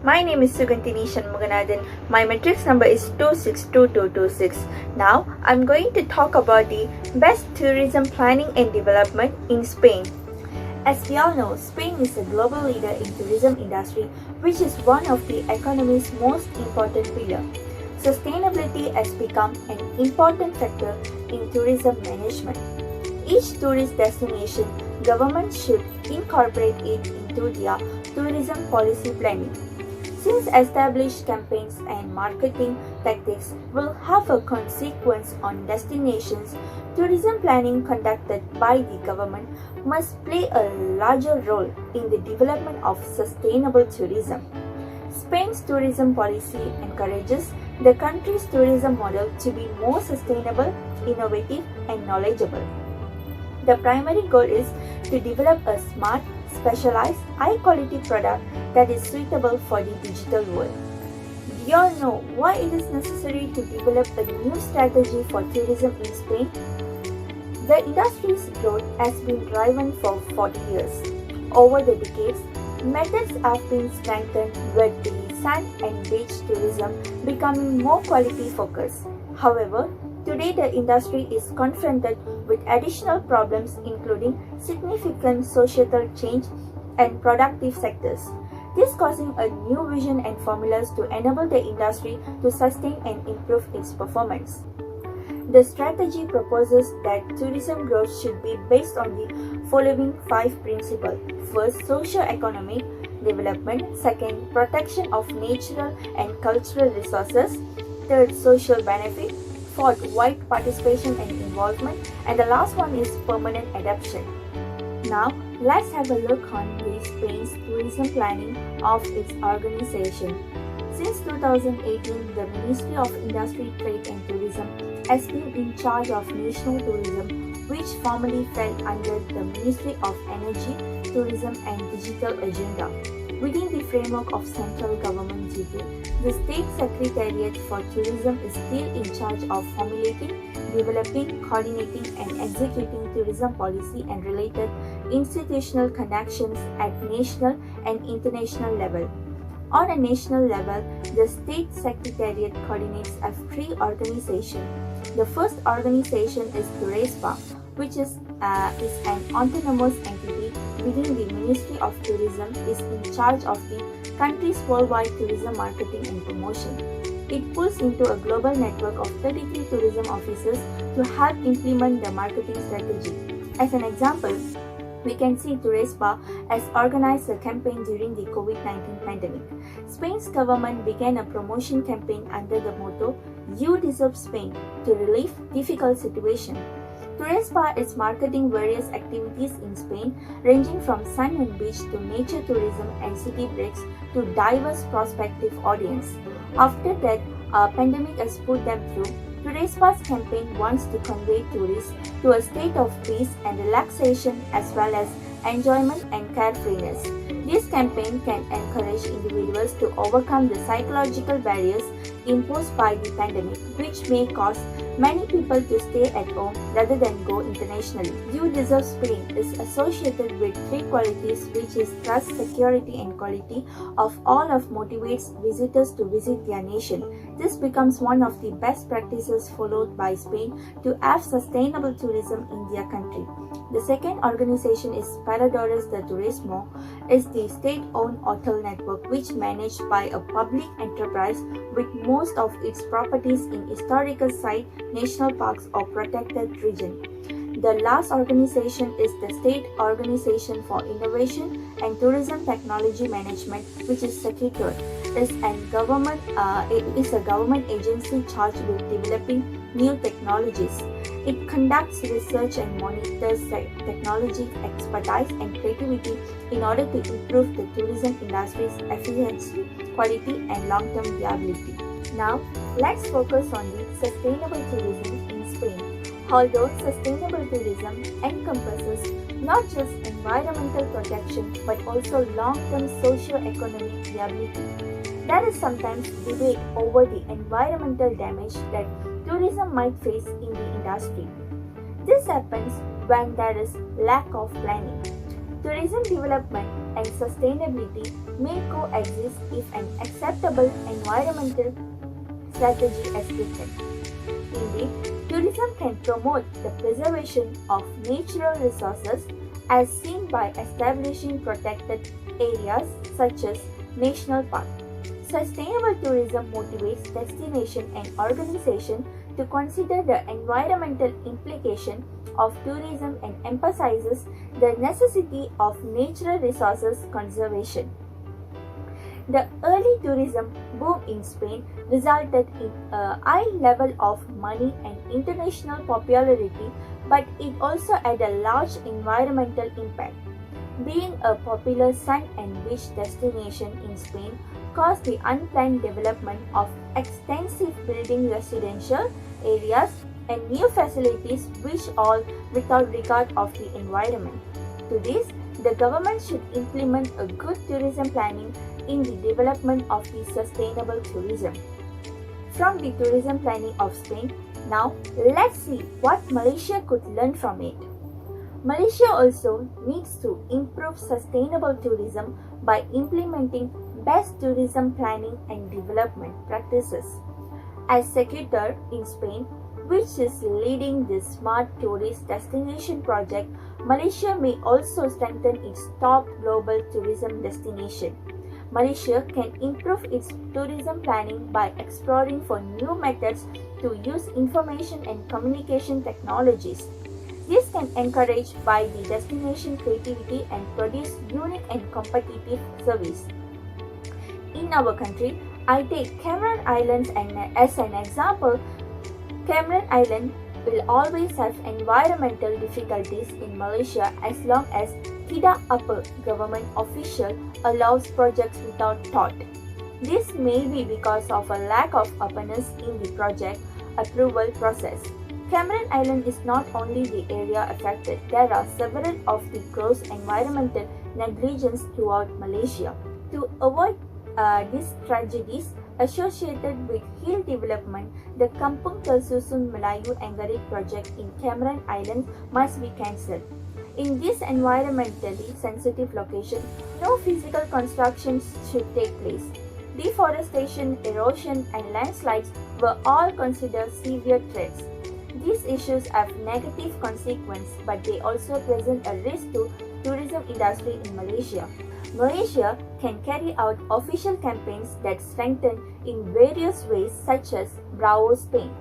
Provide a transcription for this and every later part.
My name is Sugantini Shanmuganathan. My matrix number is 262226. Now, I'm going to talk about the best tourism planning and development in Spain. As we all know, Spain is a global leader in tourism industry, which is one of the economy's most important pillars. Sustainability has become an important factor in tourism management. Each tourist destination, governments should incorporate it into their tourism policy planning. Since established campaigns and marketing tactics will have a consequence on destinations, tourism planning conducted by the government must play a larger role in the development of sustainable tourism. Spain's tourism policy encourages the country's tourism model to be more sustainable, innovative, and knowledgeable. The primary goal is to develop a smart, specialized, high-quality product that is suitable for the digital world. Do you all know why it is necessary to develop a new strategy for tourism in Spain? The industry's growth has been driven for 40 years. Over the decades, methods have been strengthened with the sand and beach tourism becoming more quality-focused. However, today the industry is confronted with additional problems including significant societal change and productive sectors. This causing a new vision and formulas to enable the industry to sustain and improve its performance. The strategy proposes that tourism growth should be based on the following 5 principles. First, socio-economic development. Second, protection of natural and cultural resources. Third, social benefit. Fourth, wide participation and involvement. And the last one is permanent adaptation. Now, let's have a look on the Spain's tourism planning of its organization. Since 2018, the Ministry of Industry, Trade and Tourism has been in charge of national tourism, which formerly fell under the Ministry of Energy, Tourism and Digital Agenda. Within the framework of central government duty, the State Secretariat for Tourism is still in charge of formulating, developing, coordinating and executing tourism policy and related institutional connections at national and international level. On a national level, the State Secretariat coordinates 3 organizations. The first organization is Turespa, which is an autonomous entity within the Ministry of Tourism, is in charge of the country's worldwide tourism marketing and promotion. It pulls into a global network of 33 tourism officers to help implement the marketing strategy. As an example, we can see Turespa has organized a campaign during the COVID-19 pandemic. Spain's government began a promotion campaign under the motto, "You deserve Spain," to relieve difficult situations. Turespa is marketing various activities in Spain, ranging from sun and beach to nature tourism and city breaks to diverse prospective audience. After that, a pandemic has put them through. Turespa's campaign wants to convey tourists to a state of peace and relaxation as well as enjoyment and carefreeness. This campaign can encourage individuals to overcome the psychological barriers imposed by the pandemic, which may cause many people to stay at home rather than go internationally. You Deserve Spain is associated with 3 qualities, which is trust, security and quality of all of motivates visitors to visit their nation. This becomes one of the best practices followed by Spain to have sustainable tourism in their country. The second organization is Paradores de Turismo, is the state-owned hotel network which managed by a public enterprise with most of its properties in historical sites, national parks or protected region. The last organization is the State Organization for Innovation and Tourism Technology Management, which is Secure. It is a government agency charged with developing new technologies. It conducts research and monitors technology expertise and creativity in order to improve the tourism industry's efficiency, quality, and long-term viability. Now, let's focus on the sustainable tourism in Spain. Although sustainable tourism encompasses not just environmental protection but also long-term socio-economic viability, there is sometimes debate over the environmental damage that tourism might face in the industry. This happens when there is lack of planning. Tourism development and sustainability may coexist if an acceptable environmental strategy is taken. Indeed, tourism can promote the preservation of natural resources as seen by establishing protected areas such as national parks. Sustainable tourism motivates destination and organization to consider the environmental implication of tourism and emphasizes the necessity of natural resources conservation. The early tourism boom in Spain resulted in a high level of money and international popularity, but it also had a large environmental impact. Being a popular sun and beach destination in Spain caused the unplanned development of extensive building residential areas and new facilities which all without regard of the environment. To this, the government should implement a good tourism planning in the development of the sustainable tourism. From the tourism planning of Spain, now let's see what Malaysia could learn from it. Malaysia also needs to improve sustainable tourism by implementing best tourism planning and development practices. As Secretary in Spain, which is leading the Smart Tourist Destination project, Malaysia may also strengthen its top global tourism destination. Malaysia can improve its tourism planning by exploring for new methods to use information and communication technologies. This can encourage by the destination creativity and produce unique and competitive service. In our country, I take Cameron Islands as an example. Cameron Island will always have environmental difficulties in Malaysia as long as tidak apa government official allows projects without thought. This may be because of a lack of openness in the project approval process. Cameron Island is not only the area affected, there are several of the gross environmental negligence throughout Malaysia. To avoid these tragedies associated with hill development, the Kampung Tersusun Melayu Enggarit project in Cameron Island must be cancelled. In this environmentally sensitive location, no physical construction should take place. Deforestation, erosion, and landslides were all considered severe threats. These issues have negative consequences, but they also present a risk to tourism industry in Malaysia. Malaysia can carry out official campaigns that strengthen in various ways such as Bravo Spain.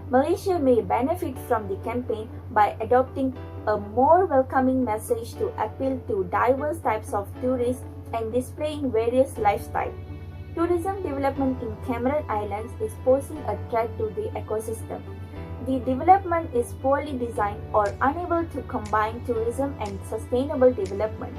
Malaysia may benefit from the campaign by adopting a more welcoming message to appeal to diverse types of tourists and displaying various lifestyles. Tourism development in Cameron Islands is posing a threat to the ecosystem. The development is poorly designed or unable to combine tourism and sustainable development.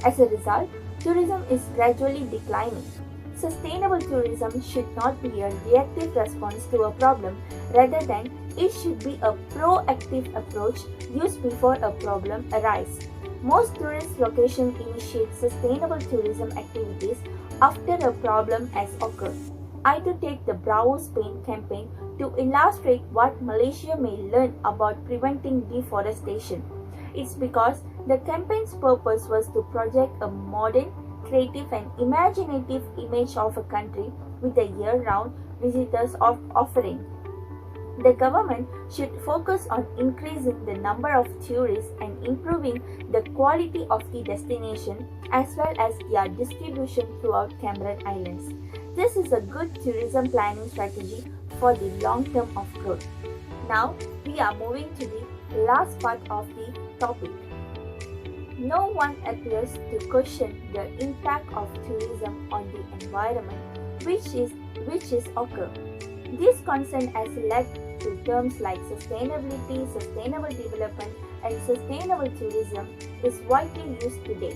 As a result, tourism is gradually declining. Sustainable tourism should not be a reactive response to a problem, rather than it should be a proactive approach used before a problem arises. Most tourist locations initiate sustainable tourism activities after a problem has occurred. I to take the Bravo Spain campaign to illustrate what Malaysia may learn about preventing deforestation. It's because the campaign's purpose was to project a modern, creative and imaginative image of a country with a year-round visitors offering. The government should focus on increasing the number of tourists and improving the quality of the destination as well as their distribution throughout Cameron Islands. This is a good tourism planning strategy for the long term of growth. Now, we are moving to the last part of the topic. No one appears to question the impact of tourism on the environment, which is occur. This concern has led to terms like sustainability, sustainable development, and sustainable tourism is widely used today.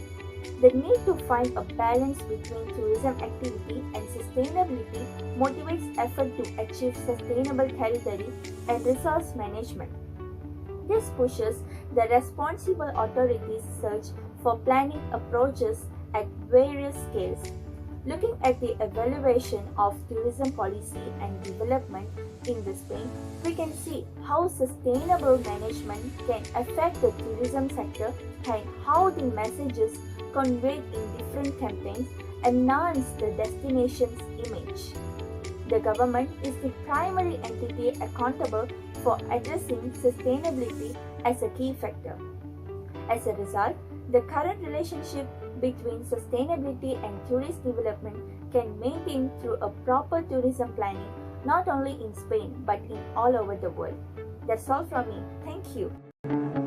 The need to find a balance between tourism activity and sustainability motivates effort to achieve sustainable territory and resource management. This pushes the responsible authorities search for planning approaches at various scales. Looking at the evaluation of tourism policy and development in Spain, we can see how sustainable management can affect the tourism sector and how the messages conveyed in different campaigns enhance the destination's image. The government is the primary entity accountable for addressing sustainability as a key factor. As a result, the current relationship between sustainability and tourist development can maintain through a proper tourism planning not only in Spain but in all over the world. That's all from me. Thank you.